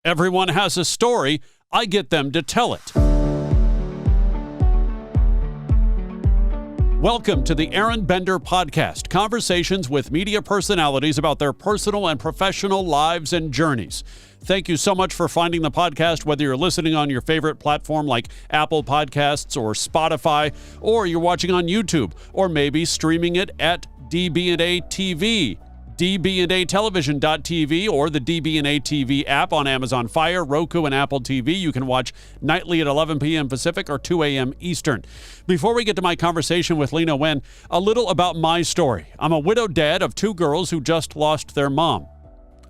Everyone has a story. I get them to tell it. Welcome to the Aron Bender Podcast, conversations with media personalities about their personal and professional lives and journeys. Thank you so much for finding the podcast, whether you're listening on your favorite platform like Apple Podcasts or Spotify, or you're watching on YouTube, or maybe streaming it at DB&A TV, dbndatelevision.tv, or the DB&A TV app on Amazon Fire, Roku, and Apple TV. You can watch nightly at 11 p.m. Pacific or 2 a.m. Eastern. Before we get to my conversation with Leyna Nguyen, a little about my story. I'm a widowed dad of two girls who just lost their mom,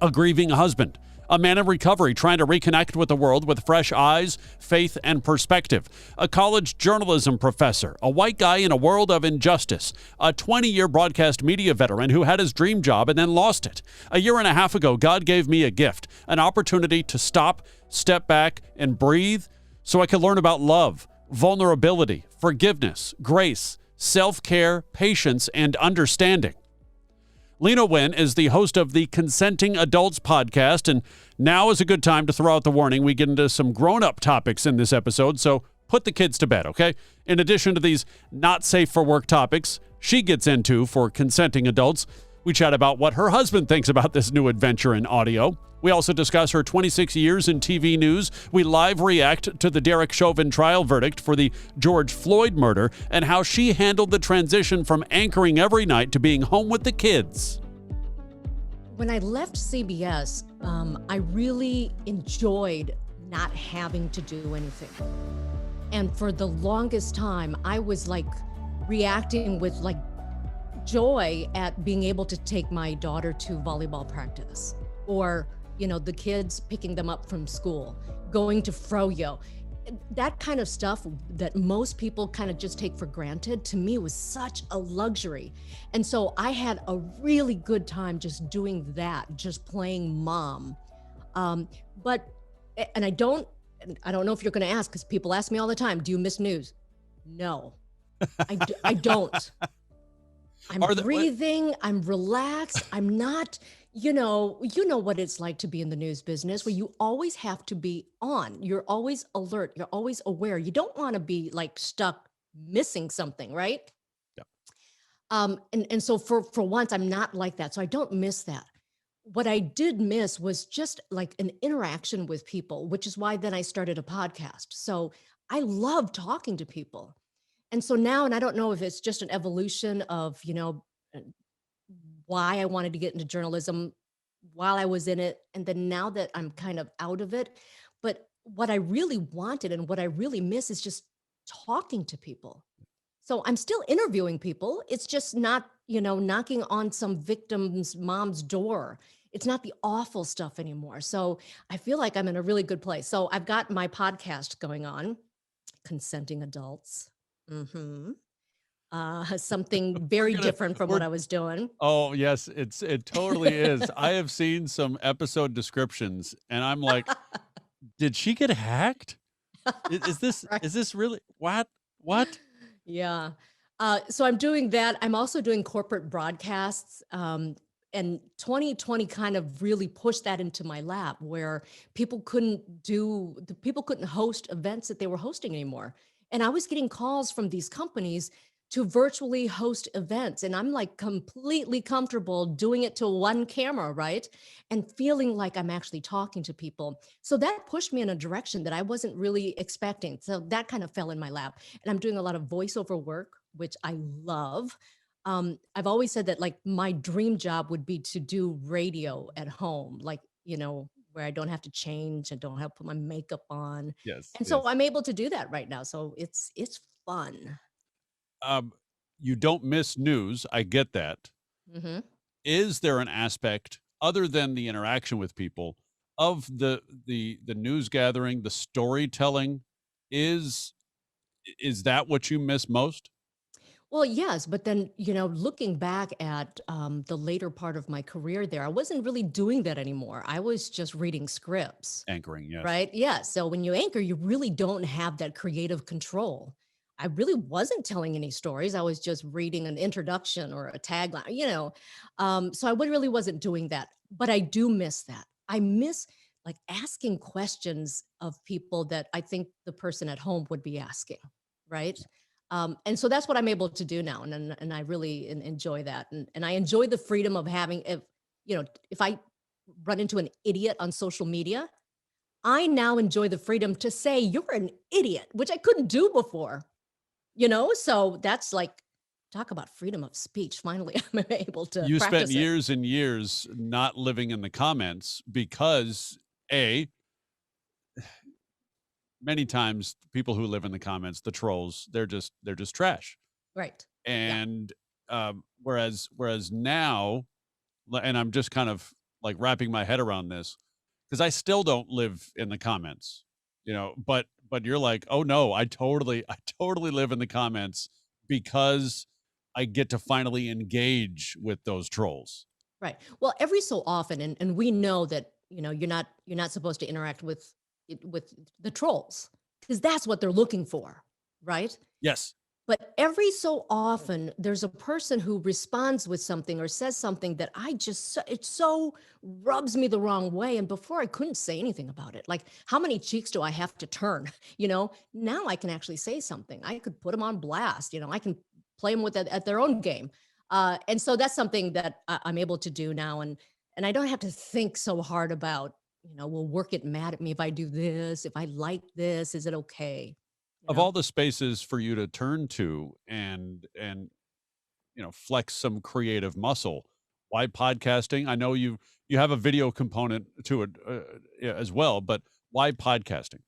a grieving husband, a man in recovery trying to reconnect with the world with fresh eyes, faith, and perspective, a college journalism professor, a white guy in a world of injustice, a 20-year broadcast media veteran who had his dream job and then lost it. A year and a half ago, God gave me a gift, an opportunity to stop, step back, and breathe so I could learn about love, vulnerability, forgiveness, grace, self-care, patience, and understanding. Leyna Nguyen is the host of the Consenting Adults podcast, and now is a good time to throw out the warning. We get into some grown-up topics in this episode, so put the kids to bed, okay? In addition to these not safe for work topics she gets into for consenting adults, we chat about what her husband thinks about this new adventure in audio. We also discuss her 26 years in TV news. We live react to the Derek Chauvin trial verdict for the George Floyd murder and how she handled the transition from anchoring every night to being home with the kids. When I left CBS, I really enjoyed not having to do anything. And for the longest time, I was like reacting with like joy at being able to take my daughter to volleyball practice, or the kids picking them up from school, going to froyo. That kind of stuff that most people kind of just take for granted, to me was such a luxury. And so I had a really good time just doing that, just playing mom. And I don't know if you're going to ask, because people ask me all the time, do you miss news? No, I don't. I'm breathing, I'm relaxed, I'm not, you know what it's like to be in the news business, where you always have to be on. You're always alert, you're always aware. You don't want to be like stuck missing something, right? Yeah. And so for once, I'm not like that. So I don't miss that. What I did miss was just like an interaction with people, which is why then I started a podcast. So I love talking to people. And so now, and I don't know if it's just an evolution of, why I wanted to get into journalism while I was in it. And then now that I'm kind of out of it, but what I really wanted and what I really miss is just talking to people. So I'm still interviewing people. It's just not, knocking on some victim's mom's door. It's not the awful stuff anymore. So I feel like I'm in a really good place. So I've got my podcast going on, Consenting Adults. Mm-hmm. Something very different from what I was doing. Oh, yes, it totally is. I have seen some episode descriptions and I'm like, did she get hacked? Is this Right. Is this really what? Yeah. So I'm doing that. I'm also doing corporate broadcasts. And 2020 kind of really pushed that into my lap, where people couldn't host events that they were hosting anymore. And I was getting calls from these companies to virtually host events. And I'm like completely comfortable doing it to one camera, right? And feeling like I'm actually talking to people. So that pushed me in a direction that I wasn't really expecting. So that kind of fell in my lap. And I'm doing a lot of voiceover work, which I love. I've always said that like my dream job would be to do radio at home, like, where I don't have to change, I don't have to put my makeup on. Yes. And so I'm able to do that right now. So it's fun. You don't miss news. I get that. Mm-hmm. Is there an aspect other than the interaction with people of the news gathering, the storytelling? Is that what you miss most? Well, yes, but then, looking back at the later part of my career there, I wasn't really doing that anymore. I was just reading scripts, Anchoring, yes. right? Yeah. So when you anchor, you really don't have that creative control. I really wasn't telling any stories. I was just reading an introduction or a tagline, So I really wasn't doing that. But I do miss that. I miss like asking questions of people that I think the person at home would be asking, right? And so that's what I'm able to do now, and I really enjoy that, and I enjoy the freedom of having, if I run into an idiot on social media, I now enjoy the freedom to say you're an idiot, which I couldn't do before, So that's like, talk about freedom of speech. Finally, I'm able to You spent practice it. years and years not living in the comments because A, many times people who live in the comments, the trolls, they're just trash. Right. Yeah. And whereas now, and I'm just kind of like wrapping my head around this because I still don't live in the comments, but you're like, oh no, I totally live in the comments because I get to finally engage with those trolls. Right. Well, every so often, and we know that, you're not supposed to interact with the trolls, because that's what they're looking for, right? Yes. But every so often, there's a person who responds with something or says something that it so rubs me the wrong way. And before, I couldn't say anything about it. Like, how many cheeks do I have to turn? Now I can actually say something. I could put them on blast. I can play them with it at their own game. And so that's something that I'm able to do now. And I don't have to think so hard about, will work get mad at me if I do this? If I like this, is it okay? You Of know? all the spaces for you to turn to and flex some creative muscle, why podcasting? I know you have a video component to it, yeah, as well, but why podcasting?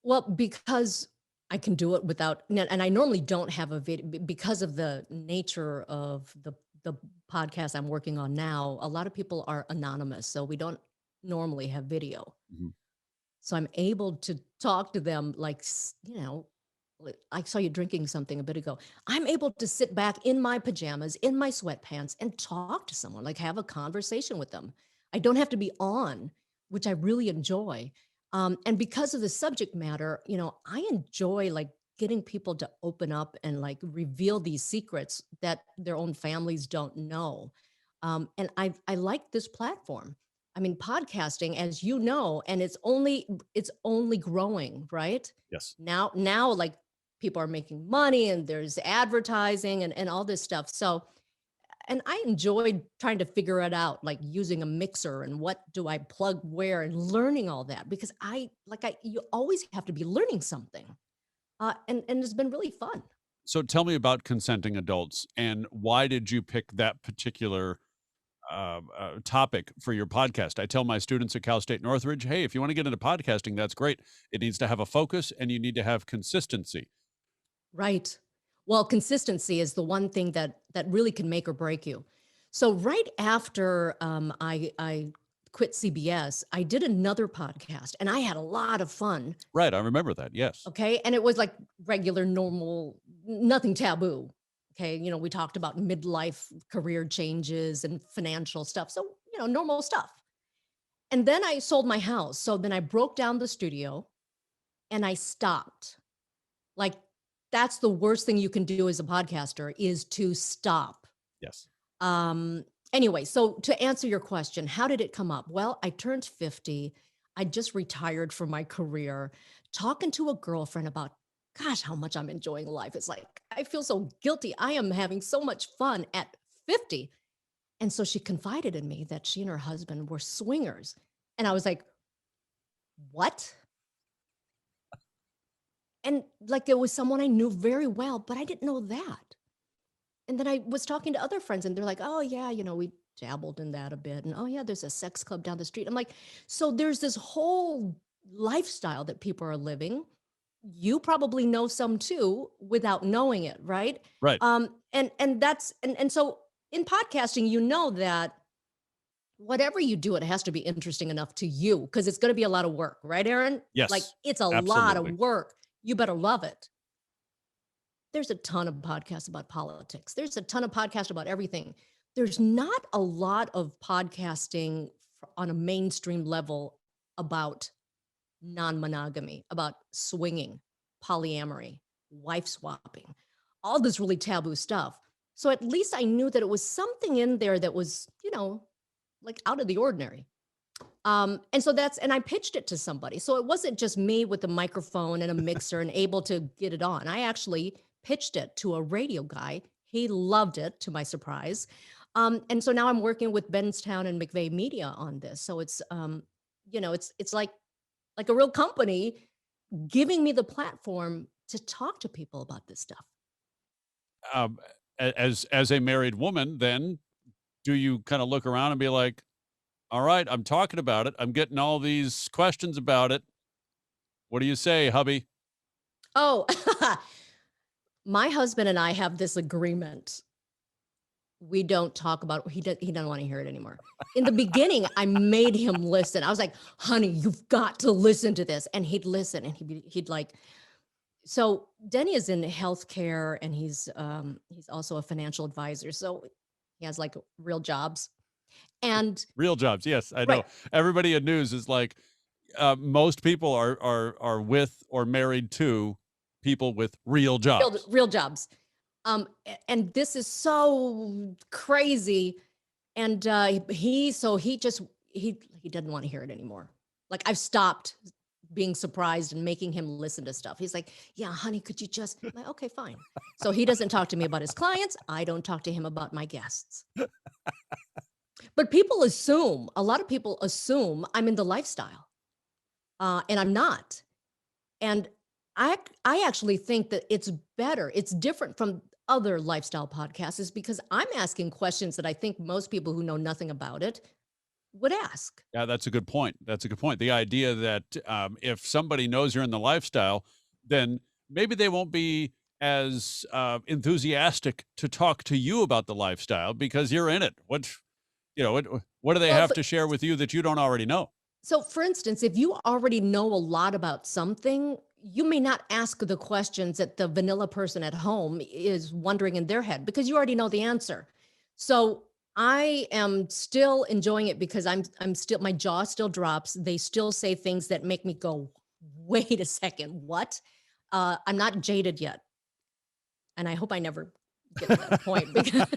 Well, because I can do it without, and I normally don't have a video because of the nature of the podcast I'm working on now. A lot of people are anonymous, so we don't normally have video. Mhm. So I'm able to talk to them like, I saw you drinking something a bit ago. I'm able to sit back in my pajamas, in my sweatpants, and talk to someone, like have a conversation with them. I don't have to be on, which I really enjoy. And because of the subject matter, I enjoy like getting people to open up and like reveal these secrets that their own families don't know. And I like this platform. I mean, podcasting, as you know, and it's only growing, right? Yes. Now, like people are making money and there's advertising and all this stuff. So, and I enjoyed trying to figure it out, like using a mixer and what do I plug where and learning all that because you always have to be learning something. And it's been really fun. So tell me about consenting adults and why did you pick that particular topic for your podcast? I tell my students at Cal State Northridge, hey, if you want to get into podcasting, that's great. It needs to have a focus and you need to have consistency. Right. Well, consistency is the one thing that really can make or break you. So right after I quit CBS, I did another podcast, and I had a lot of fun. Right. I remember that. Yes. Okay, and it was like regular, normal, nothing taboo. Okay, we talked about midlife career changes and financial stuff. So normal stuff. And then I sold my house. So then I broke down the studio, and I stopped. Like, that's the worst thing you can do as a podcaster is to stop. Yes. Um, anyway, so to answer your question, how did it come up? Well, I turned 50. I just retired from my career, talking to a girlfriend about, gosh, how much I'm enjoying life. It's like, I feel so guilty. I am having so much fun at 50. And so she confided in me that she and her husband were swingers. And I was like, what? And like it was someone I knew very well, but I didn't know that. And then I was talking to other friends and they're like, oh, yeah, we dabbled in that a bit. And oh, yeah, there's a sex club down the street. I'm like, so there's this whole lifestyle that people are living. You probably know some too without knowing it, right? Right. And that's and so in podcasting, that whatever you do, it has to be interesting enough to you because it's going to be a lot of work, right, Aaron? Yes. Like it's a lot of work. You better love it. There's a ton of podcasts about politics. There's a ton of podcasts about everything. There's not a lot of podcasting on a mainstream level about non-monogamy, about swinging, polyamory, wife swapping, all this really taboo stuff. So at least I knew that it was something in there that was, like out of the ordinary. And I pitched it to somebody. So it wasn't just me with a microphone and a mixer and able to get it on. I actually pitched it to a radio guy. He loved it, to my surprise. And so now I'm working with Benstown and McVeigh Media on this. So it's like a real company giving me the platform to talk to people about this stuff. Um, as a married woman, then do you kind of look around and be like, all right, I'm talking about it. I'm getting all these questions about it. What do you say, hubby? Oh, my husband and I have this agreement. We don't talk about he doesn't want to hear it anymore. In the beginning, I made him listen. I was like, "Honey, you've got to listen to this." And he'd listen and he'd like so Denny is in healthcare and he's also a financial advisor. So he has like real jobs. And Real jobs. Yes, I know. right, Everybody in news is like, most people are with or married to people with real jobs. real jobs. And this is so crazy. And he doesn't want to hear it anymore. Like I've stopped being surprised and making him listen to stuff. He's like, "Yeah, honey, could you just?" I'm like, okay, fine. So he doesn't talk to me about his clients. I don't talk to him about my guests. But a lot of people assume I'm in the lifestyle, and I'm not. And I actually think that it's better. It's different from other lifestyle podcasts, is because I'm asking questions that I think most people who know nothing about it would ask. Yeah, that's a good point. That's a good point. The idea that if somebody knows you're in the lifestyle, then maybe they won't be as enthusiastic to talk to you about the lifestyle because you're in it. What do they Well, have to share with you that you don't already know? so, for instance, if you already know a lot about something, you may not ask the questions that the vanilla person at home is wondering in their head because you already know the answer. So, I am still enjoying it because I'm still my jaw still drops. They still say things that make me go, "Wait a second, what?" I'm not jaded yet, and I hope I never get to that point because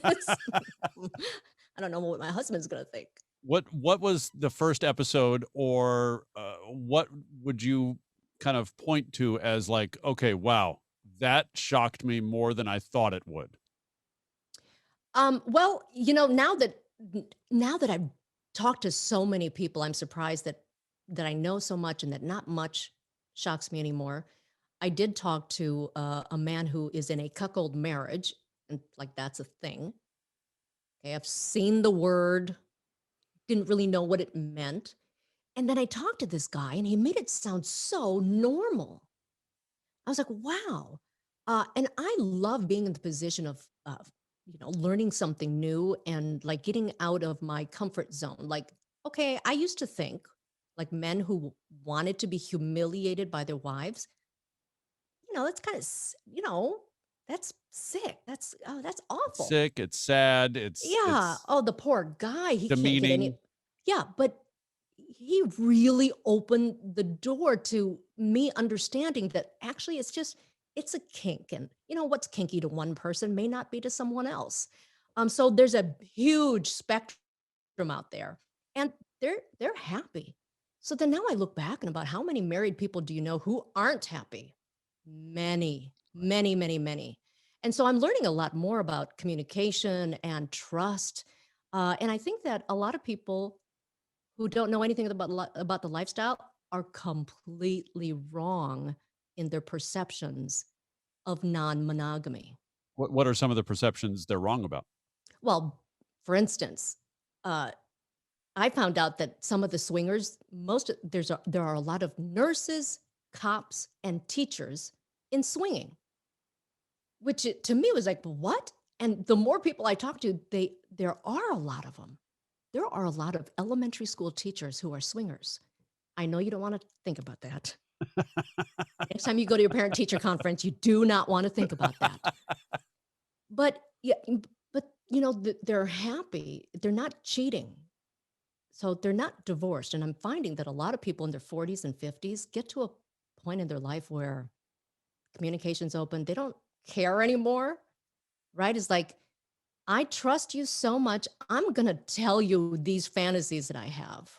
I don't know what my husband's gonna think. What was the first episode, or what would you kind of point to as like, okay, wow, that shocked me more than I thought it would? Well, now that I've talked to so many people, I'm surprised that I know so much and that not much shocks me anymore. I did talk to a man who is in a cuckold marriage, and like that's a thing. Okay, I've seen the word, didn't really know what it meant, and then I talked to this guy, and he made it sound so normal. I was like, wow. And I love being in the position of learning something new and like getting out of my comfort zone. Like, okay, I used to think like men who wanted to be humiliated by their wives, that's kind of, that's sick. That's It's awful. sick, it's sad, Yeah. it's Oh, the poor guy. He can't get any. demeaning. Yeah. But he really opened the door to me understanding that actually it's a kink. And what's kinky to one person may not be to someone else. So there's a huge spectrum out there. And they're happy. So then now I look back and about how many married people do you know who aren't happy? Many, many, many, many. And so I'm learning a lot more about communication and trust. And I think that a lot of people who don't know anything about the lifestyle are completely wrong in their perceptions of non-monogamy. What are some of the perceptions they're wrong about? Well, for instance, uh, I found out that some of the swingers, there are a lot of nurses, cops, and teachers in swinging, which to me was like, what? And the more people I talk to, there are a lot of them. There are a lot of elementary school teachers who are swingers. I know you don't want to think about that. Next time you go to your parent teacher conference, you do not want to think about that. But yeah, but they're happy. They're not cheating. So they're not divorced. And I'm finding that a lot of people in their 40s and 50s get to a point in their life where communication's open. They don't care anymore, right? It's like, I trust you so much. I'm going to tell you these fantasies that I have.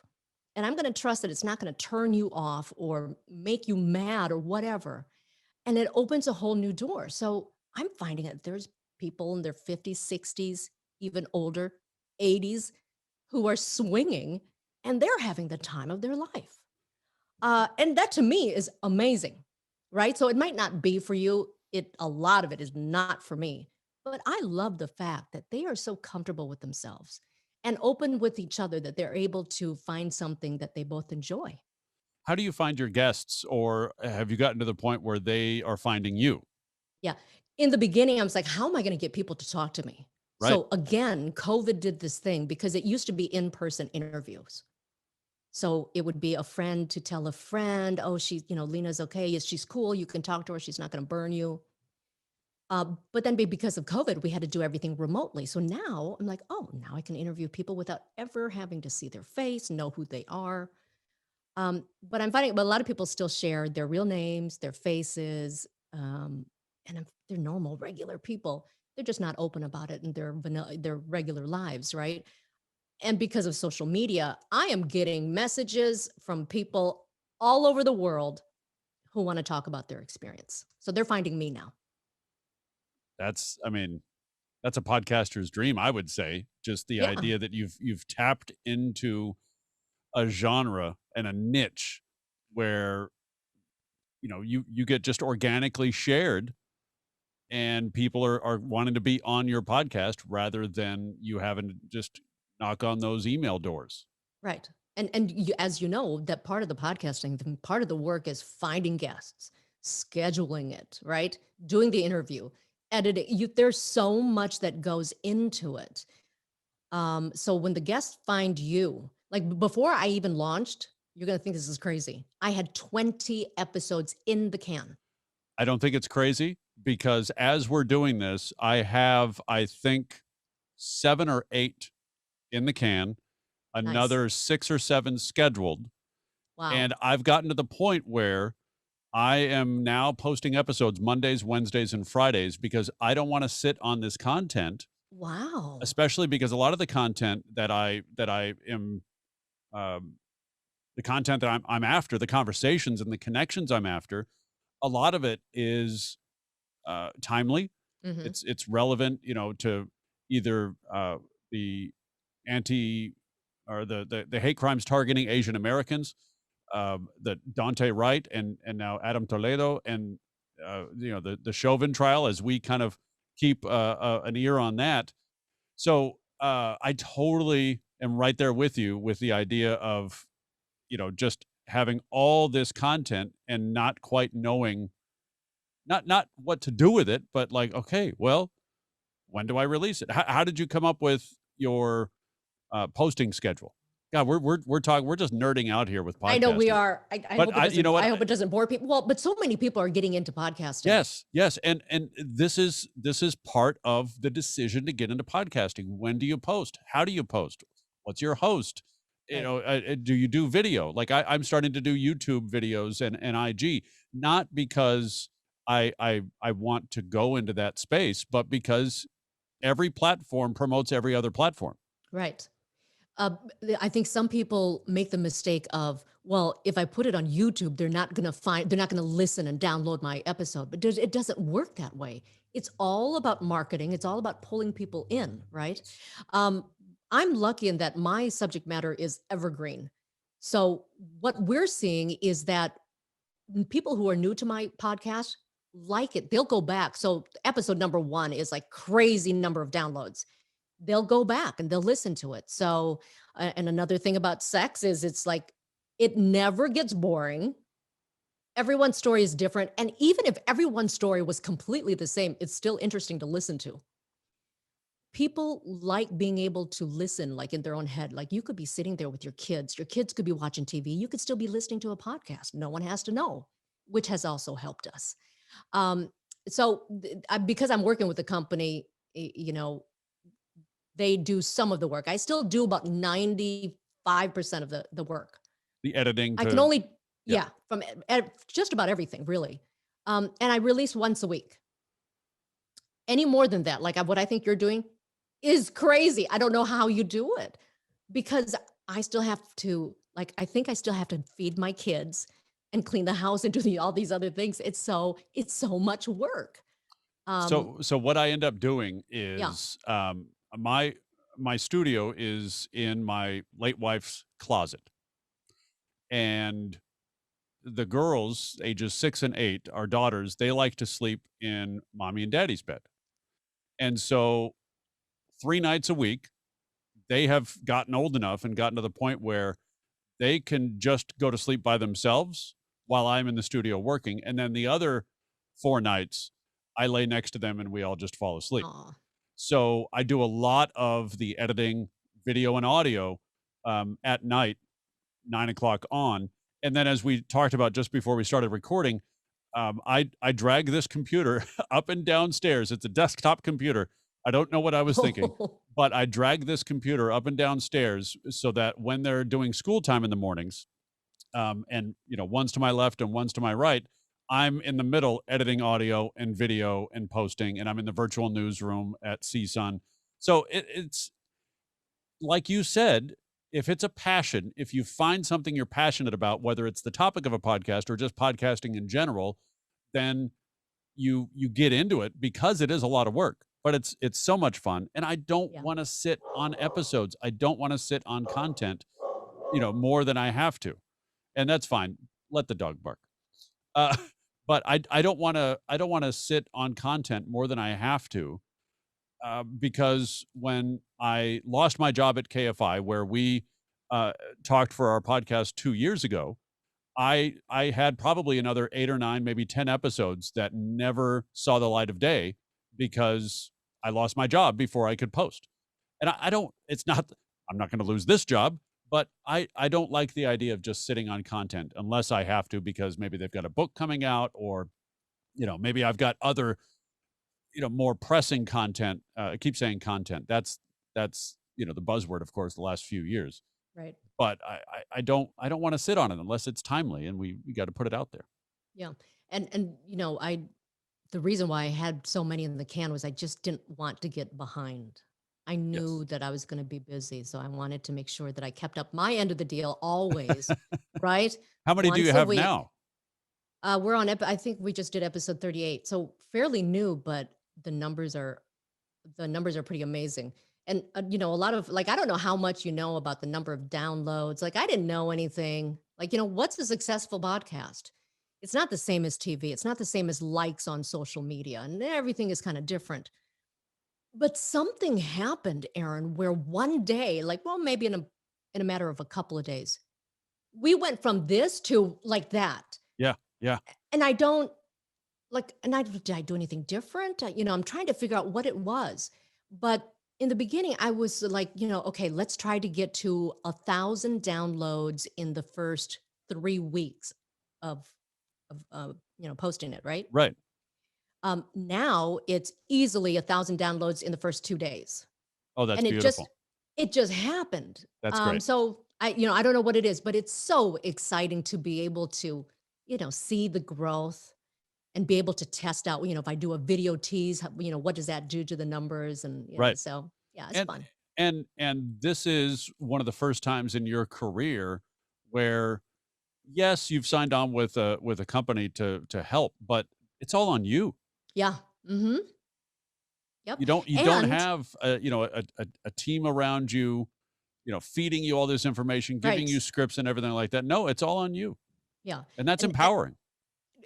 and I'm going to trust that it's not going to turn you off or make you mad or whatever. And it opens a whole new door. So I'm finding that there's people in their 50s, 60s, even older, 80s, who are swinging and they're having the time of their life. And that to me is amazing, right? So it might not be for you. A lot of it is not for me, but I love the fact that they are so comfortable with themselves and open with each other that they're able to find something that they both enjoy. How do you find your guests, or have you gotten to the point where they are finding you? Yeah. In the beginning, I was like, how am I going to get people to talk to me? Right. So again, COVID did this thing because it used to be in-person interviews. So it would be a friend to tell a friend, oh, Lena's okay. She's cool. You can talk to her. She's not going to burn you. But then because of COVID, we had to do everything remotely. So now I'm like, oh, now I can interview people without ever having to see their face, know who they are. But I'm finding, but a lot of people still share their real names, their faces, and they're normal, regular people. They're just not open about it in their regular lives, right? And because of social media, I am getting messages from people all over the world who want to talk about their experience. So they're finding me now. I mean, that's a podcaster's dream, I would say. Just the Yeah, idea that you've tapped into a genre and a niche where, you get just organically shared, and people are wanting to be on your podcast rather than you having to just knock on those email doors. right. And you, as you know, that part of the podcasting, part of the work is finding guests, scheduling it, right? Doing the interview, editing. There's so much that goes into it. So when the guests find you, like before I even launched, you're gonna think this is crazy. I had 20 episodes in the can. I don't think it's crazy, because as we're doing this, I have, I think, 7 or 8 in the can, Nice. another 6 or 7 scheduled, Wow. and I've gotten to the point where I am now posting episodes Mondays, Wednesdays, and Fridays, because I don't wanna sit on this content, Wow. especially because a lot of the content that I am, um, the content that I'm after, the conversations and the connections I'm after, a lot of it is, timely. Hmm. It's relevant, to either, the anti or the hate crimes targeting Asian Americans, the Dante Wright and now Adam Toledo, and the Chauvin trial, as we kind of keep an ear on that. So I totally am right there with you with the idea of, just having all this content and not quite knowing, not what to do with it, but like, okay, well, when do I release it? How did you come up with your posting schedule? God, we're talking, we're just nerding out here with I know we podcasting. are. I But hope it you know doesn't. what? I hope it doesn't bore people. Well, but so many people are getting into podcasting. Yes, yes, and this is part of the decision to get into podcasting. When do you post? How do you post? What's your host? Right. Do you do video? Like I'm starting to do YouTube videos and IG, not because I want to go into that space, but because every platform promotes every other platform. Right. I think some people make the mistake of, well, if I put it on YouTube, they're not going to listen and download my episode. But it doesn't work that way. It's all about marketing. It's all about pulling people in, right? Um, I'm lucky in that my subject matter is evergreen. So what we're seeing is that people who are new to my podcast like it. They'll go back. So episode number 1 is like crazy number of downloads. They'll go back and they'll listen to it. So, and another thing about sex is it's like it never gets boring. Everyone's story is different. And even if everyone's story was completely the same, it's still interesting to listen to. People like being able to listen like in their own head. Like you could be sitting there with your kids could be watching TV, you could still be listening to a podcast. No one has to know, which has also helped us. Um, because I'm working with a company, they do some of the work. I still do about 95% of the work. The editing I can to only, Yeah. yeah, from just about everything, really. And I release once a week. Any more than that, like what I think you're doing is crazy. I don't know how you do it because I still have to like, I think I still have to feed my kids and clean the house and do all these other things. It's so much work. Um, So what I end up doing yeah. is my studio is in my late wife's closet, and the girls, ages 6 and 8, our daughters, they like to sleep in mommy and daddy's bed. And so 3 nights a week, they have gotten old enough and gotten to the point where they can just go to sleep by themselves while I'm in the studio working, and then the other 4 nights, I lay next to them and we all just fall asleep. Aw. So I do a lot of the editing, video and audio, at night, 9 o'clock on. And then, as we talked about just before we started recording, I drag this computer up and downstairs. It's a desktop computer. I don't know what I was thinking, but I drag this computer up and downstairs so that when they're doing school time in the mornings, and one's to my left and one's to my right, I'm in the middle editing audio and video and posting, and I'm in the virtual newsroom at CSUN. So it's like you said, if it's a passion, if you find something you're passionate about, whether it's the topic of a podcast or just podcasting in general, then you get into it because it is a lot of work, but it's so much fun. And I don't Yeah. want to sit on episodes. I don't want to sit on content, more than I have to. And that's fine. Let the dog bark. Uh, but I don't want to sit on content more than I have to, because when I lost my job at KFI, where we uh, talked for our podcast 2 years ago, I had probably another 8 or 9, maybe 10 episodes that never saw the light of day because I lost my job before I could post. And I don't. It's not. I'm not going to lose this job, but I don't like the idea of just sitting on content unless I have to because maybe they've got a book coming out, or maybe I've got other more pressing content. I keep saying content. That's the buzzword, of course, the last few years. Right. But I don't want to sit on it unless it's timely, and we got to put it out there. Yeah. And I the reason why I had so many in the can was I just didn't want to get behind. I Yes. knew that I was going to be busy, so I wanted to make sure that I kept up my end of the deal always, right? How many do you Once a have week. now? We're on I think we just did episode 38. So fairly new, but the numbers are the numbers are pretty amazing. And a lot of, like, I don't know how much you know about the number of downloads. Like, I didn't know anything. Like, what's a successful podcast? It's not the same as TV. It's not the same as likes on social media, and everything is kind of different. But something happened, Aaron, where one day, like, well, maybe in a matter of a couple of days, we went from this to like that. Yeah, yeah. And I don't like, and did I do anything different? I'm trying to figure out what it was. But in the beginning, I was like, okay, let's try to get to 1,000 downloads in the first 3 weeks of posting it, right? Right. Now it's easily 1,000 downloads in the first 2 days, Oh, that's and beautiful. it just happened. That's great. So I don't know what it is, but it's so exciting to be able to, see the growth and be able to test out, if I do a video tease, what does that do to the numbers? And, Right. so yeah, it's And fun. and this is one of the first times in your career where, yes, you've signed on with a company to help, but it's all on you. Yeah. Mm-hmm. Yep. You don't And have a team around you, feeding you all this information, giving you right. scripts and everything like that. No, it's all on you. Yeah. And that's And empowering.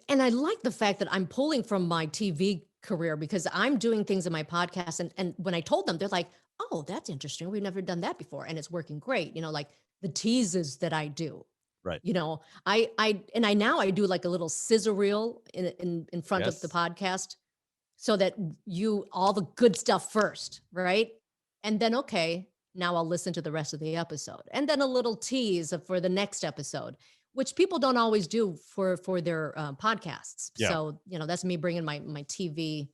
and I like the fact that I'm pulling from my TV career because I'm doing things in my podcast. And when I told them, they're like, oh, that's interesting. We've never done that before. And it's working great. Like the teases that I do. Right. I now I do like a little scissor reel in front of the Yes. podcast so that all the good stuff first, right? And then, okay, now I'll listen to the rest of the episode. And then a little tease for the next episode, which people don't always do for their podcasts. Yeah. So, that's me bringing my TV,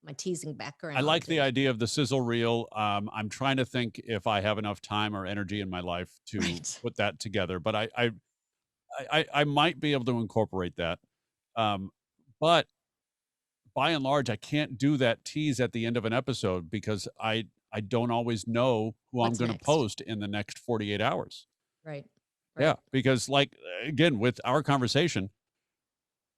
my teasing back I around like the too. idea of the sizzle reel. I'm trying to think if I have enough time or energy in my life to Right. put that together, but I might be able to incorporate that. Um, but by and large, I can't do that tease at the end of an episode because I don't always know who I'm What's going to next? post in the next 48 hours. Right. Yeah, Right. because like again with our conversation,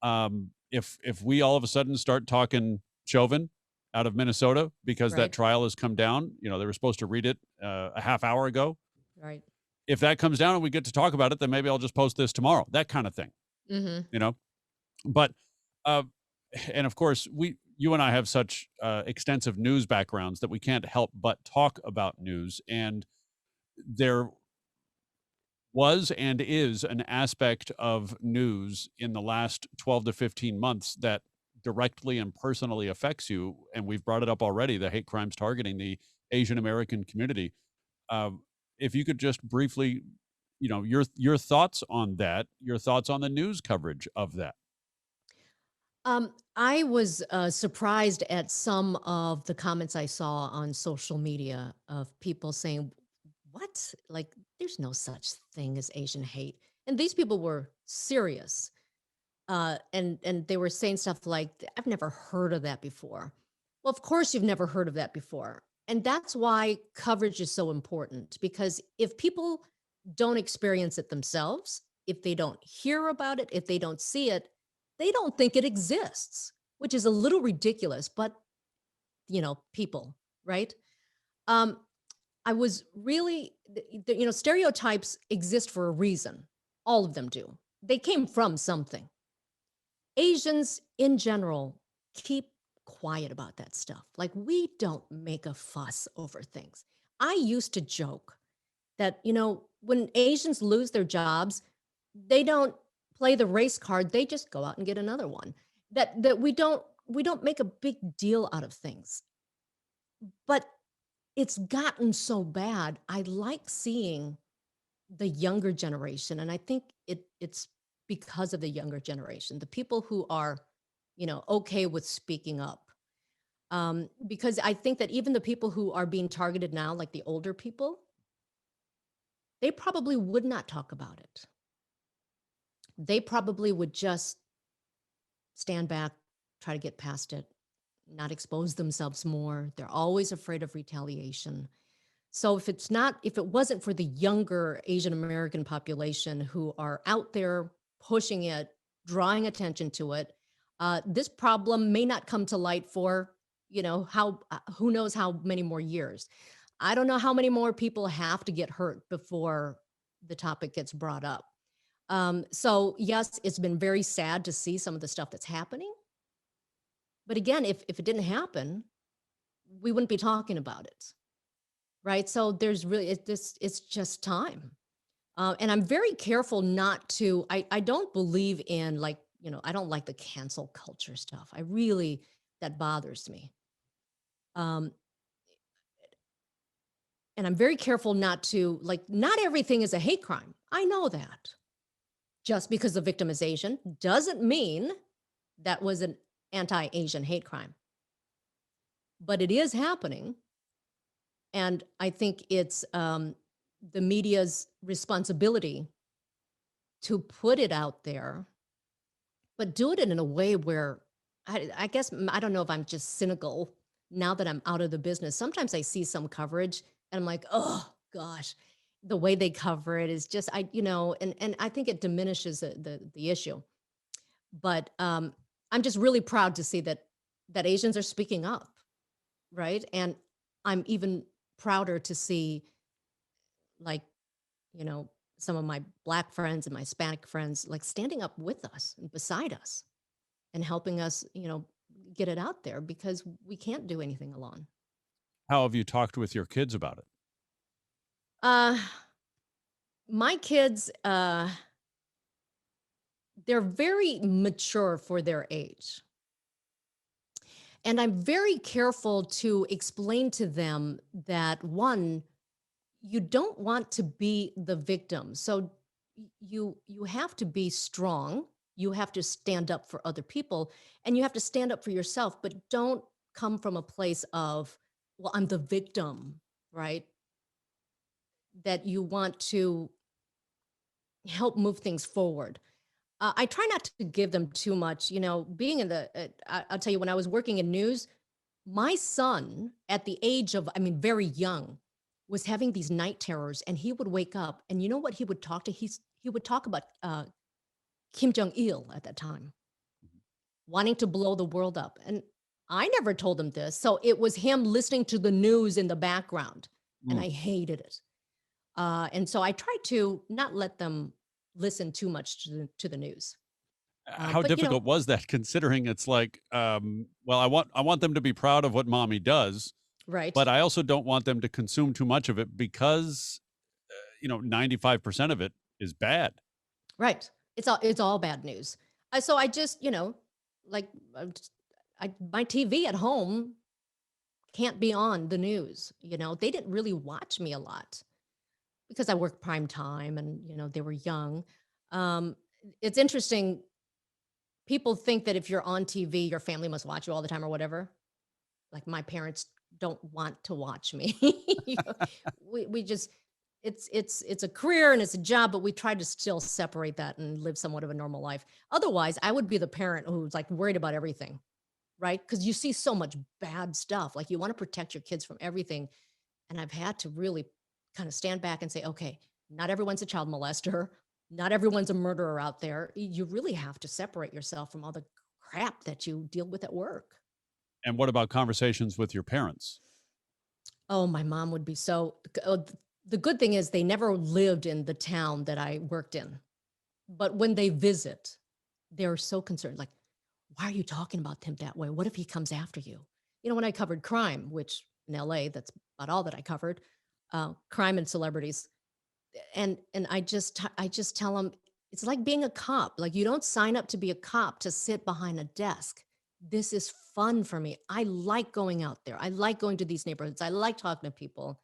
if we all of a sudden start talking Chauvin out of Minnesota because that Right. trial has come down, they were supposed to read it a half hour ago. Right. If that comes down and we get to talk about it, then maybe I'll just post this tomorrow. That kind of thing, Mm-hmm. you know. But uh, and of course, you and I have such extensive news backgrounds that we can't help but talk about news. And there was and is an aspect of news in the last 12 to 15 months that directly and personally affects you. And we've brought it up already, the hate crimes targeting the Asian American community. Um, if you could just briefly, your thoughts on that, your thoughts on the news coverage of that. I was surprised at some of the comments I saw on social media of people saying, "What? Like, there's no such thing as Asian hate." And these people were serious, and they were saying stuff like, "I've never heard of that before." Well, of course, you've never heard of that before, and that's why coverage is so important. Because if people don't experience it themselves, if they don't hear about it, if they don't see it, they don't think it exists, which is a little ridiculous, but people, right? Um, I was really, stereotypes exist for a reason. All of them do. They came from something. Asians in general keep quiet about that stuff. Like, we don't make a fuss over things. I used to joke that, when Asians lose their jobs, they don't play the race card, they just go out and get another one. That we don't make a big deal out of things. But it's gotten so bad. I like seeing the younger generation, and I think it's because of the younger generation, the people who are, okay with speaking up. Because I think that even the people who are being targeted now, like the older people, they probably would not talk about it. They probably would just stand back, try to get past it, not expose themselves more. They're always afraid of retaliation. So if it wasn't for the younger Asian American population who are out there pushing it, drawing attention to it, this problem may not come to light for, who knows how many more years. I don't know how many more people have to get hurt before the topic gets brought up. So yes, it's been very sad to see some of the stuff that's happening. But again, if it didn't happen, we wouldn't be talking about it. Right. So there's really, it's just time. And I'm very careful not to, I don't believe in like, I don't like the cancel culture stuff. That bothers me. Um, and I'm very careful not to, like, not everything is a hate crime. I know that. Just because the victim is Asian doesn't mean that was an anti Asian hate crime, but it is happening. And I think it's the media's responsibility to put it out there, but do it in a way where I guess I don't know if I'm just cynical now that I'm out of the business. Sometimes I see some coverage and I'm like, oh gosh, the way they cover it is just and I think it diminishes the issue. But I'm just really proud to see that Asians are speaking up, right? And I'm even prouder to see like some of my Black friends and my Hispanic friends, like standing up with us and beside us and helping us, get it out there because we can't do anything alone. How have you talked with your kids about it? Uh, my kids, they're very mature for their age. And I'm very careful to explain to them that one, you don't want to be the victim. So you have to be strong. You have to stand up for other people and you have to stand up for yourself, but don't come from a place of, well, I'm the victim, right? That you want to help move things forward. I try not to give them too much, being in I'll tell you, when I was working in news, my son at the age of, I mean, very young, was having these night terrors, and he would wake up, and you know what he would talk to? He would talk about Kim Jong Il at that time, wanting to blow the world up, and I never told him this, so it was him listening to the news in the background, and Mm. I hated it. And so I tried to not let them listen too much to the news. How But you know, difficult was that considering it's like, well, I want them to be proud of what mommy does, right, but I also don't want them to consume too much of it because, 95% of it is bad. right. It's all bad news. So I just, like my TV at home can't be on the news. They didn't really watch me a lot because I worked prime time, and they were young. Um, it's interesting. People think that if you're on TV, your family must watch you all the time or whatever. Like my parents don't want to watch me. You know, we just it's a career and it's a job, but we try to still separate that and live somewhat of a normal life. Otherwise, I would be the parent who's like worried about everything, right? Because you see so much bad stuff. Like you want to protect your kids from everything. And I've had to really kind of stand back and say, okay, not everyone's a child molester. Not everyone's a murderer out there. You really have to separate yourself from all the crap that you deal with at work. And what about conversations with your parents? Oh, my mom would be so. The good thing is they never lived in the town that I worked in. But when they visit, they're so concerned. Like, why are you talking about him that way? What if he comes after you? When I covered crime, which in LA, that's about all that I covered, crime and celebrities. And I just tell them it's like being a cop. Like you don't sign up to be a cop to sit behind a desk. This is fun for me. I like going out there. I like going to these neighborhoods. I like talking to people.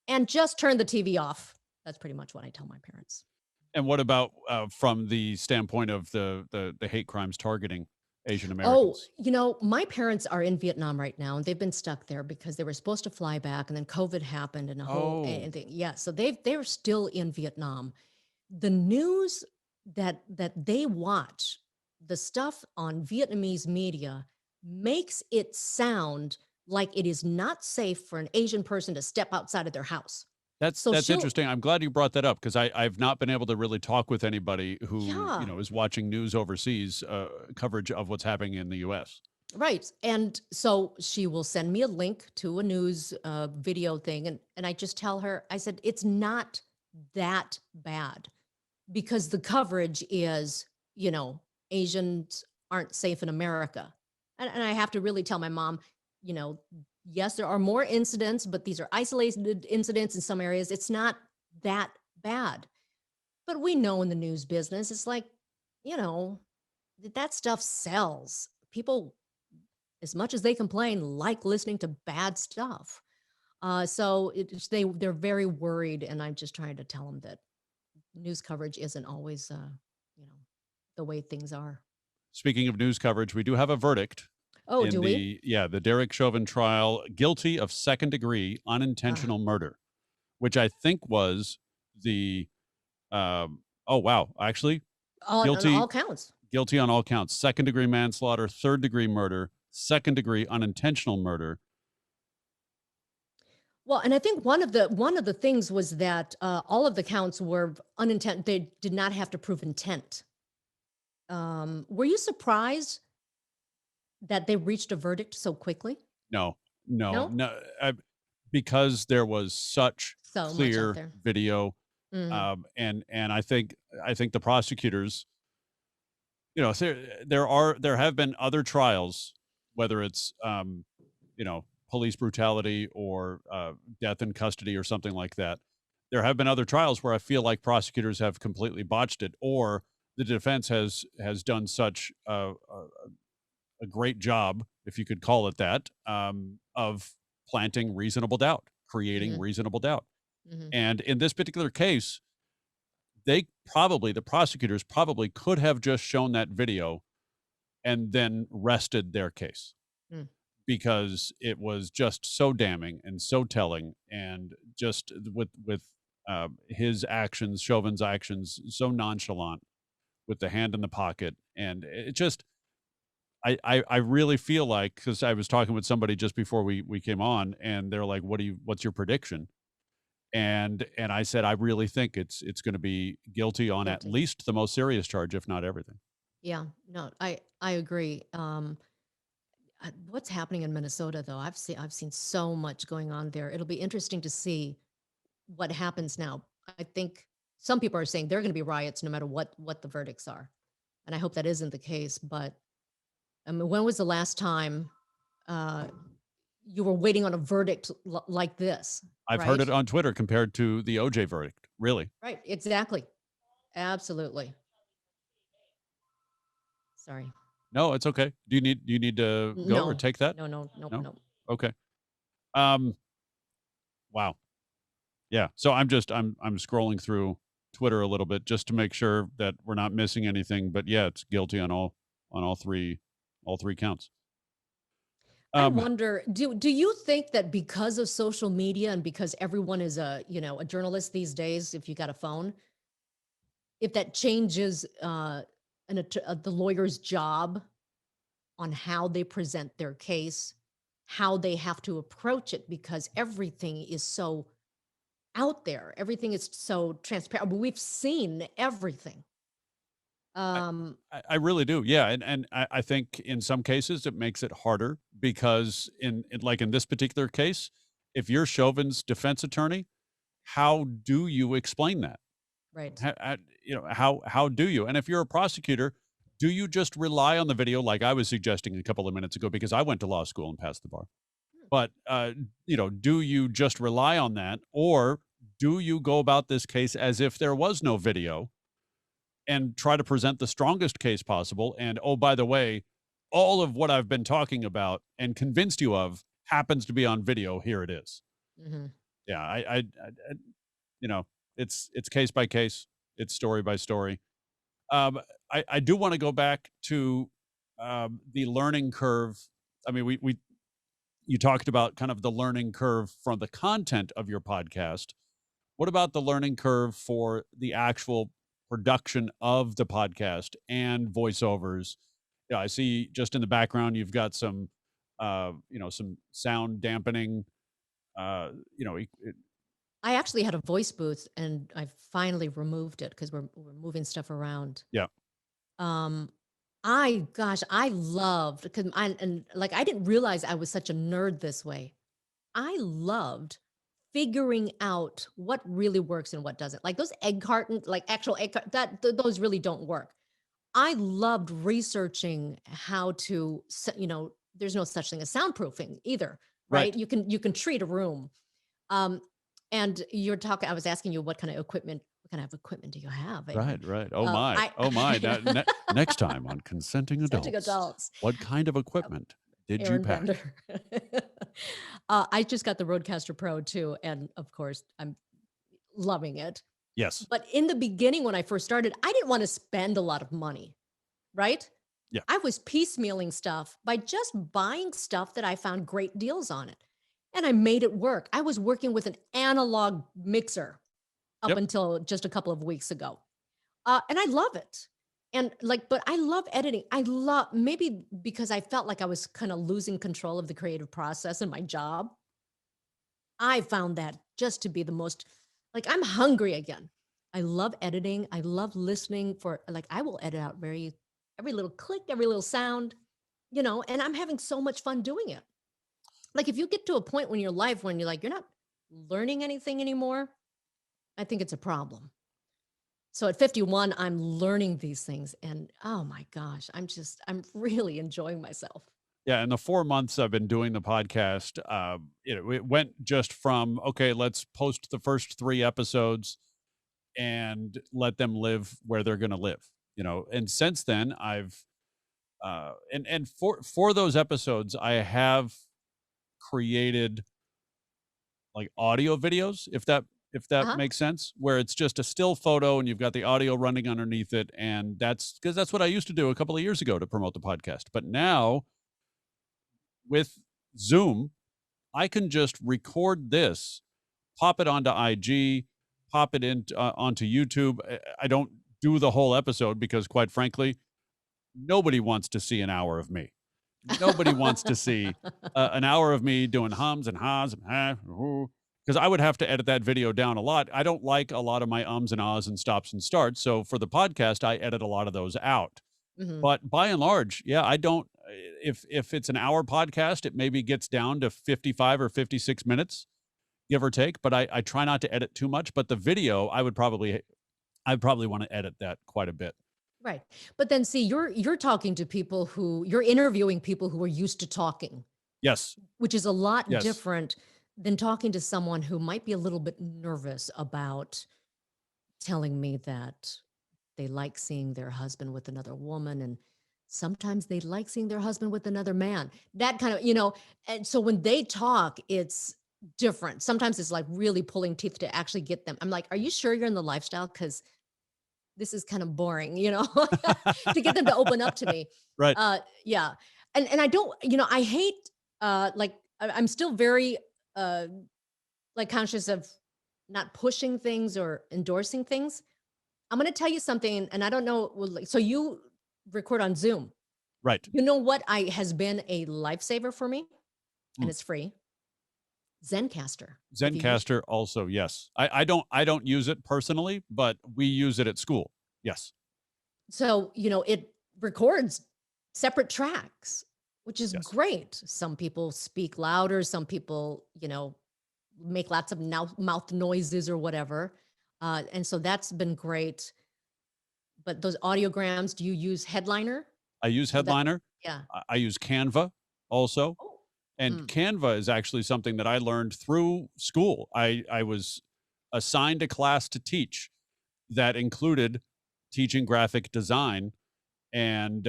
And just turn the TV off. That's pretty much what I tell my parents. And what about, from the standpoint of the hate crimes targeting Asian Oh, Americans? my parents are in Vietnam right now, and they've been stuck there because they were supposed to fly back, and then COVID happened, and a whole Oh, and thing. Yeah, so they're still in Vietnam. The news that they watch, the stuff on Vietnamese media makes it sound like it is not safe for an Asian person to step outside of their house. that's So that's she'll, interesting. I'm glad you brought that up because I've not been able to really talk with anybody who, yeah, is watching news overseas, coverage of what's happening in the US. right. And so she will send me a link to a news video thing, and I just tell her, I said, it's not that bad because the coverage is, Asians aren't safe in America. And I have to really tell my mom, you know, yes, there are more incidents, but these are isolated incidents in some areas. It's not that bad. But we know in the news business, it's like, you know, that stuff sells. People, as much as they complain, like listening to bad stuff. So they're very worried, and I'm just trying to tell them that news coverage isn't always, you know, the way things are. Speaking of news coverage, we do have a verdict Oh, in do we? the Derek Chauvin trial, guilty of second-degree Uh, unintentional murder, which I think was the, oh, wow, actually, on guilty all counts. guilty on all counts, second-degree manslaughter, third-degree murder, second-degree unintentional murder. Well, and I think one of the things was that all of the counts were unintent. They did not have to prove intent. Were you surprised that they reached a verdict so quickly? No, no, No, no, because there was such so much out clear there. video, Hmm. and I think the prosecutors, there have been other trials, whether it's, police brutality or, death in custody or something like that. There have been other trials where I feel like prosecutors have completely botched it, or the defense has done such a great job, if you could call it that, of planting reasonable doubt, creating Hmm. reasonable doubt. Hmm. And in this particular case, the prosecutors probably could have just shown that video and then rested their case Mm. because it was just so damning and so telling, and just with his actions, Chauvin's actions, so nonchalant with the hand in the pocket, and it just I really feel like, because I was talking with somebody just before we came on, and they're like, what's your prediction?" And I said, I really think it's going to be guilty on at Guilty. least the most serious charge, if not everything. Yeah, no, I agree. What's happening in Minnesota though? I've seen so much going on there. It'll be interesting to see what happens now. I think some people are saying there are going to be riots no matter what the verdicts are, and I hope that isn't the case. But I mean, when was the last time uh, you were waiting on a verdict like this? I've heard Right? it on Twitter compared to the OJ verdict. Really? Right. Exactly. Absolutely. Sorry. No, it's okay. Do you need to go or No. take that? No. No. Nope. No? Nope. Okay. Um, wow. Yeah. So I'm scrolling through Twitter a little bit just to make sure that we're not missing anything. But yeah, it's guilty on all three counts. I Um, wonder, do you think that because of social media and because everyone is a journalist these days, if you got a phone, if that changes the lawyer's job on how they present their case, how they have to approach it, because everything is so out there, everything is so transparent. We've seen everything. I, Um, I really do. Yeah. And I think in some cases it makes it harder because like in this particular case, if you're Chauvin's defense attorney, how do you explain that? right. How do you? And if you're a prosecutor, do you just rely on the video like I was suggesting a couple of minutes ago because I went to law school and passed the bar? But do you just rely on that, or do you go about this case as if there was no video and try to present the strongest case possible? And oh, by the way, all of what I've been talking about and convinced you of happens to be on video. Here it is. Hmm. Yeah, I you know, it's case by case, it's story by story. I do want to go back to the learning curve. I mean, we you talked about kind of the learning curve from the content of your podcast. What about the learning curve for the actual production of the podcast and voiceovers? Yeah, I see just in the background you've got some sound dampening. Uh, you know, I actually had a voice booth and I finally removed it because we're moving stuff around. yeah, Um, I loved because I didn't realize I was such a nerd this way. I loved figuring out what really works and what doesn't. Like those egg carton, like actual egg cart, those really don't work. I loved researching how to, there's no such thing as soundproofing either, right? right. You can treat a room. Um, and you're talking, I was asking you what kind of equipment do you have, Aaron? Right, right. Oh my. I Oh my. Next time on Consenting Consenting Adults, adults, what kind of equipment did you Aaron pack? Bender. I just got the Rodecaster Pro too, and of course, I'm loving it. Yes. But in the beginning, when I first started, I didn't want to spend a lot of money, right? Yeah. I was piecemealing stuff by just buying stuff that I found great deals on it. And I made it work. I was working with an analog mixer up Yep. until just a couple of weeks ago. And I love it. And but I love editing. I love, maybe because I felt like I was kind of losing control of the creative process in my job. I found that just to be the most, like, I'm hungry again. I love editing. I love listening for, like, I will edit out every little click, every little sound, and I'm having so much fun doing it. Like, if you get to a point in your life when you're like, you're not learning anything anymore, I think it's a problem. So at 51, I'm learning these things. And oh my gosh, I'm really enjoying myself. Yeah. In the 4 months I've been doing the podcast, it went just from, okay, let's post the first 3 episodes and let them live where they're going to live, and since then I've, and for those episodes, I have created like audio videos, if that Uh-huh. makes sense, where it's just a still photo and you've got the audio running underneath it. And that's because that's what I used to do a couple of years ago to promote the podcast. But now with Zoom, I can just record this, pop it onto IG, pop it onto YouTube. I don't do the whole episode because, quite frankly, nobody wants to see an hour of me. Nobody wants to see an hour of me doing hums and haws and ha, hoo. because I would have to edit that video down a lot. I don't like a lot of my ums and ahs and stops and starts. So for the podcast, I edit a lot of those out. Hmm. But by and large, yeah, I don't. If it's an hour podcast, it maybe gets down to 55 or 56 minutes, give or take. But I try not to edit too much. But the video, I'd probably want to edit that quite a bit. Right. But then see, you're talking to people you're interviewing people who are used to talking, Yes, which is a lot yes, different than talking to someone who might be a little bit nervous about telling me that they like seeing their husband with another woman, and sometimes they like seeing their husband with another man. That kind of, and so when they talk, it's different. Sometimes it's like really pulling teeth to actually get them. I'm like, are you sure you're in the lifestyle? Because this is kind of boring, to get them to open up to me. right. Yeah. And I don't, I hate, I'm still very, like conscious of not pushing things or endorsing things. I'm going to tell you something, and I don't know. So you record on Zoom. Right. You know what has been a lifesaver for me, Mm. and it's free. Zencaster. If you use- Zencaster also, yes. I don't use it personally, but we use it at school. Yes. So it records separate tracks, which is Yes. great. Some people speak louder. Some people, make lots of mouth noises or whatever. And so that's been great. But those audiograms, do you use Headliner? I use So that, Headliner. yeah. I use Canva also. Oh. And Canva is actually something that I learned through school. I was assigned a class to teach that included teaching graphic design, and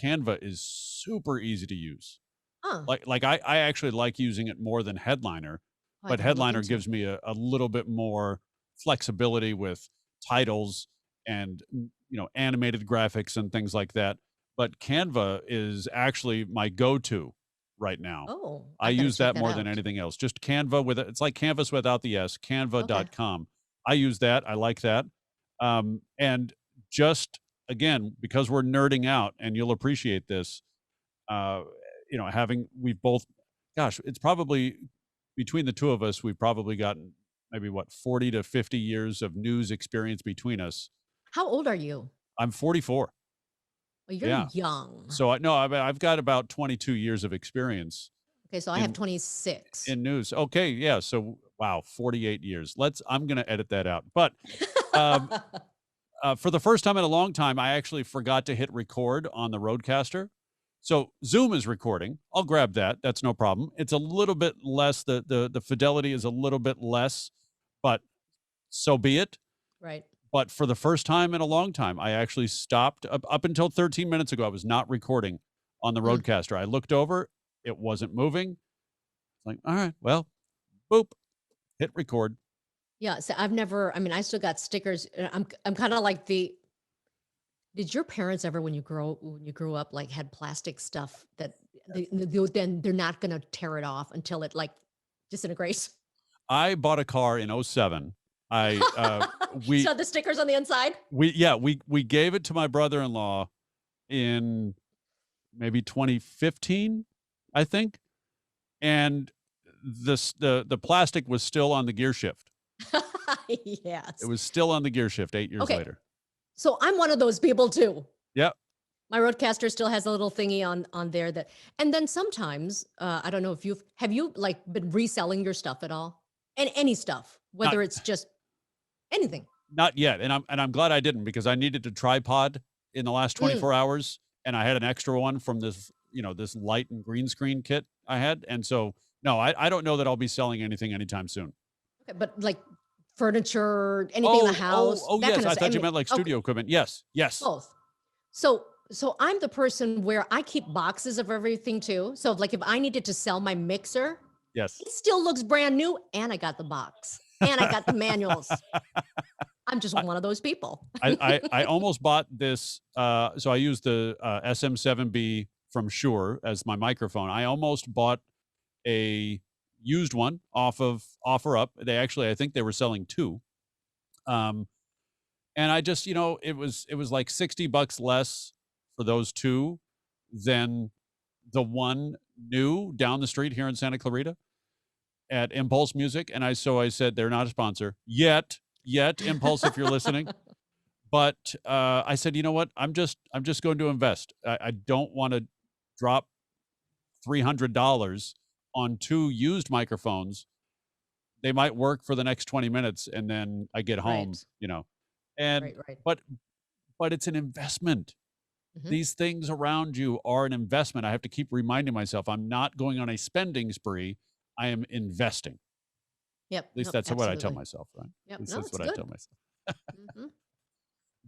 Canva is super easy to use. Huh. I actually like using it more than Headliner, Oh, I but gotta look Headliner into gives it. me a little bit more flexibility with titles and animated graphics and things like that. But Canva is actually my go-to right now. Oh, I I've got to use check that that more than out. anything else. Just Canva it's like Canvas without the S, Okay. canva.com. I use that. I like that. And just again, because we're nerding out and you'll appreciate this, uh, we've both, gosh, it's probably between the two of us, we've probably gotten maybe 40 to 50 years of news experience between us. How old are you? I'm 44. Well, you're Yeah. young. So I've got about 22 years of experience Okay, so I have in 26. news. Okay, yeah. So wow, 48 years. I'm gonna edit that out. But um, for the first time in a long time, I actually forgot to hit record on the Roadcaster. So Zoom is recording. I'll grab that. That's no problem. It's a little bit less. The fidelity is a little bit less, but so be it. Right. But for the first time in a long time, I actually stopped up until 13 minutes ago. I was not recording on the Mm. Roadcaster. I looked over, it wasn't moving. It's like, all right, well, boop, hit record. Yeah. So I still got stickers. I'm kind of like did your parents ever, when you grew up, like had plastic stuff that then they're not going to tear it off until it like disintegrates? I bought a car in '07. I we So the stickers on the inside? we gave it to my brother-in-law in maybe 2015, I think. And the plastic was still on the gear shift. Yes. It was still on the gear shift 8 years Okay. later. So I'm one of those people too. Yep. My Roadcaster still has a little thingy on there and then sometimes, I don't know if have you like been reselling your stuff at all? And any stuff, Not whether it's just anything. not yet. And I'm glad I didn't, because I needed a tripod in the last Mm. 24 hours, and I had an extra one from this light and green screen kit I had. And so no, I don't know that I'll be selling anything anytime soon. Okay, but like furniture, anything in the house, Oh that yes. kind of I stuff. thought you meant like Okay, studio equipment. Yes. Yes. both. So I'm the person where I keep boxes of everything too. So like if I needed to sell my mixer, Yes. it still looks brand new, and I got the box, and I got the manuals. I'm just one of those people. I almost bought this. So I used the SM7B from Shure as my microphone. I almost bought a used one off of OfferUp. I think they were selling two. Um, and I just, it was like $60 less for those two than the one new down the street here in Santa Clarita. at Impulse Music, and I said they're not a sponsor yet, Impulse, if you're listening. But I said, you know what? I'm just going to invest. I don't want to drop $300 on two used microphones. They might work for the next 20 minutes, and then I get home, Right. you know. And Right. but it's an investment. Hmm. These things around you are an investment. I have to keep reminding myself I'm not going on a spending spree. I am investing. Yep. At least Nope. that's what I tell Absolutely. myself, right? At Yep. least No, that's it's what I tell good. myself. Hmm.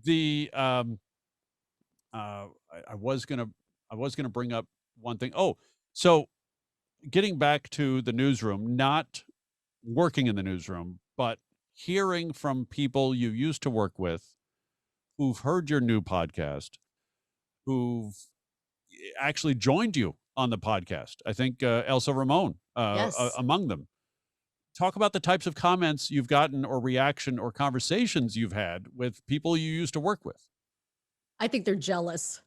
The I was gonna bring up one thing. Oh, so getting back to the newsroom, not working in the newsroom, but hearing from people you used to work with who've heard your new podcast, who've actually joined you on the podcast. I think Elsa Ramon Yes. among them. Talk about the types of comments you've gotten or reaction or conversations you've had with people you used to work with. I think they're jealous.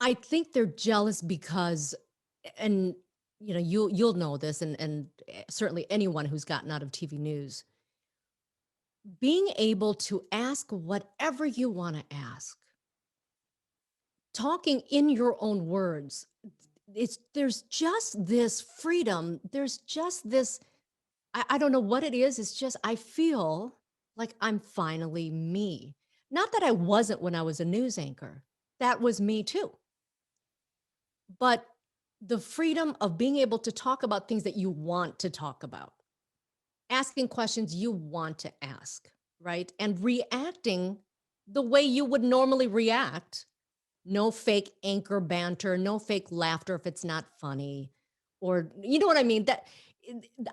I think they're jealous because, and you'll know this, and certainly anyone who's gotten out of TV news, being able to ask whatever you want to ask, talking in your own words, there's just this freedom. There's just this. I don't know what it is. It's just I feel like I'm finally me. Not that I wasn't when I was a news anchor. That was me too. But the freedom of being able to talk about things that you want to talk about, asking questions you want to ask, right? And reacting the way you would normally react. No fake anchor banter, no fake laughter if it's not funny. Or you know what I mean?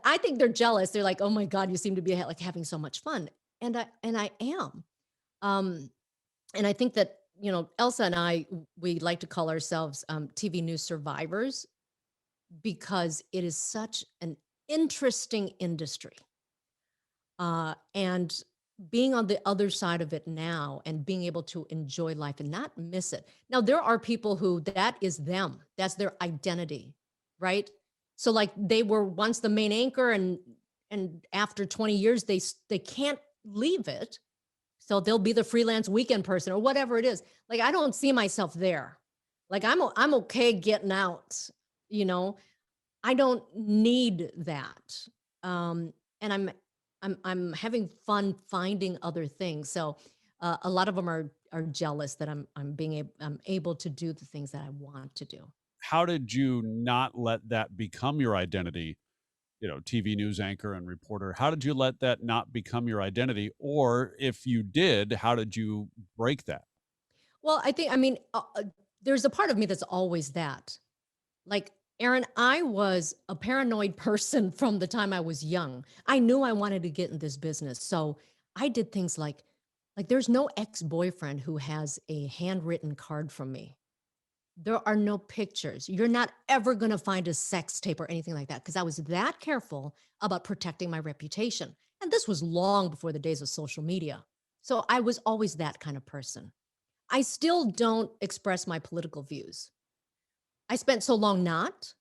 I think they're jealous. They're like, "Oh my God, you seem to be like having so much fun." And I am. Um, and I think that, Elsa and I, we like to call ourselves TV news survivors because it is such an interesting industry. And being on the other side of it now and being able to enjoy life and not miss it. Now, there are people who that is them, that's their identity, right? So, like, they were once the main anchor, and after 20 years, they can't leave it. So they'll be the freelance weekend person or whatever it is. Like, I don't see myself there. Like, I'm okay getting out, you know. I don't need that. And I'm having fun finding other things. So a lot of them are jealous that I'm able to do the things that I want to do. How did you not let that become your identity? TV news anchor and reporter. How did you let that not become your identity? Or if you did, how did you break that? Well, I mean, there's a part of me that's always that. Like, Aaron, I was a paranoid person from the time I was young. I knew I wanted to get in this business. So I did things like there's no ex-boyfriend who has a handwritten card from me. There are no pictures. You're not ever going to find a sex tape or anything like that because I was that careful about protecting my reputation. And this was long before the days of social media. So I was always that kind of person. I still don't express my political views. I spent so long not,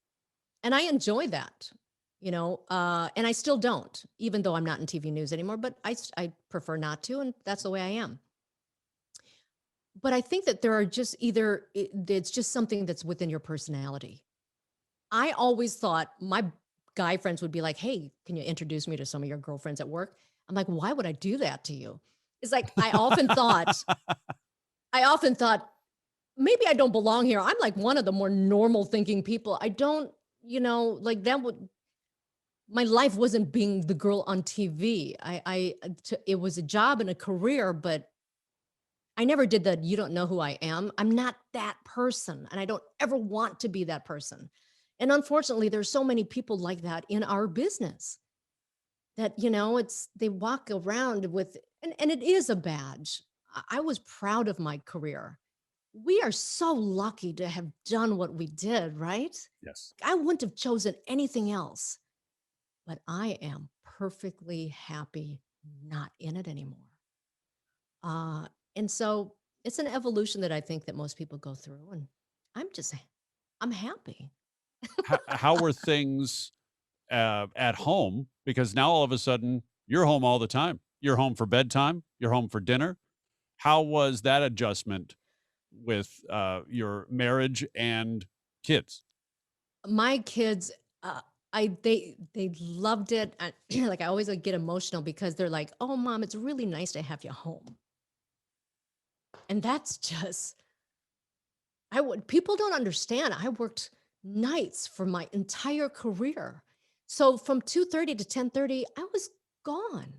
and I enjoy that, and I still don't, even though I'm not in TV news anymore, but I prefer not to, and that's the way I am. But I think that there are just it's just something that's within your personality. I always thought my guy friends would be like, "Hey, can you introduce me to some of your girlfriends at work?" I'm like, "Why would I do that to you?" It's like I often thought maybe I don't belong here. I'm like one of the more normal thinking people. I don't, like that would my life wasn't being the girl on TV. It was a job and a career, but I never did that. You don't know who I am. I'm not that person, and I don't ever want to be that person. And unfortunately, there's so many people like that in our business that, they walk around with, and it is a badge. I was proud of my career. We are so lucky to have done what we did, right? Yes. I wouldn't have chosen anything else, but I am perfectly happy not in it anymore. Uh, and so it's an evolution that I think that most people go through, and I'm just, I'm happy. How were things at home, because now all of a sudden you're home all the time. You're home for bedtime. You're home for dinner. How was that adjustment with your marriage and kids? My kids, they loved it. Like I always like, get emotional because they're like, "Oh, mom, it's really nice to have you home." And that's just, people don't understand. I worked nights for my entire career. So from 2:30 to 10:30, I was gone.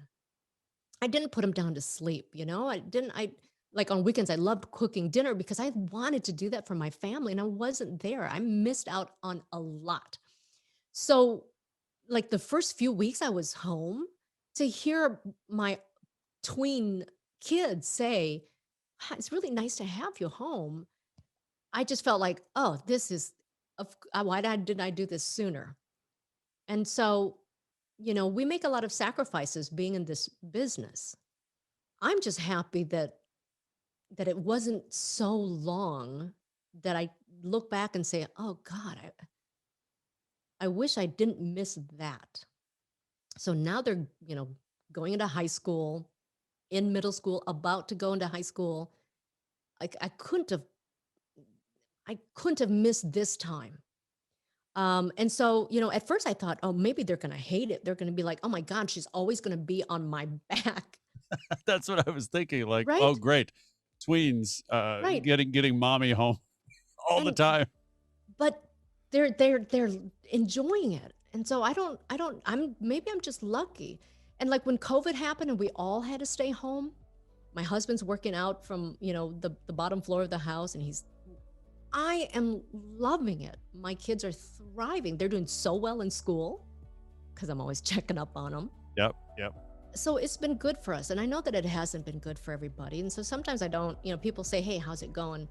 I didn't put them down to sleep, I like on weekends I loved cooking dinner because I wanted to do that for my family and I wasn't there. I missed out on a lot. So like the first few weeks I was home, to hear my tween kids say, "Ah, it's really nice to have you home." I just felt like, oh, this is, didn't I do this sooner? And so, we make a lot of sacrifices being in this business. I'm just happy that it wasn't so long that I look back and say, "Oh God, I wish I didn't miss that." So now they're, going into high school, in middle school, about to go into high school. Like I couldn't have missed this time. And so, at first I thought, oh, maybe they're going to hate it. They're going to be like, "Oh my God, she's always going to be on my back." That's what I was thinking. Like, oh, Right. great, tweens Right. getting mommy home all the And, time. but they're enjoying it. And so maybe I'm just lucky. And like when COVID happened and we all had to stay home, my husband's working out from, the bottom floor of the house and I am loving it. My kids are thriving. They're doing so well in school because I'm always checking up on them. Yep, yep. So it's been good for us. And I know that it hasn't been good for everybody. And so sometimes I don't, people say, "Hey, how's it going?"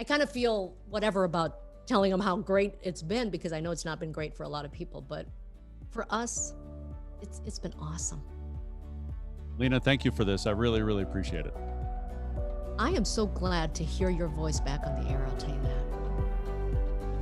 I kind of feel whatever about telling them how great it's been because I know it's not been great for a lot of people. But for us, it's been awesome. Leyna, thank you for this. I really, really appreciate it. I am so glad to hear your voice back on the air, I'll tell you that.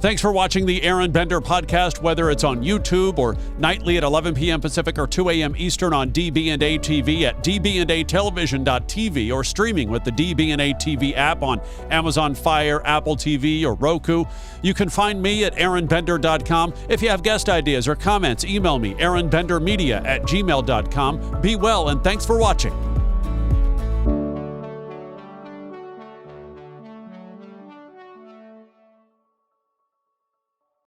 Thanks for watching the Aron Bender podcast, whether it's on YouTube or nightly at 11 p.m. Pacific or 2 a.m. Eastern on DB&A TV at dbandatelevision.tv or streaming with the DB&A TV app on Amazon Fire, Apple TV, or Roku. You can find me at AronBender.com. If you have guest ideas or comments, email me, AronBenderMedia@gmail.com. Be well, and thanks for watching.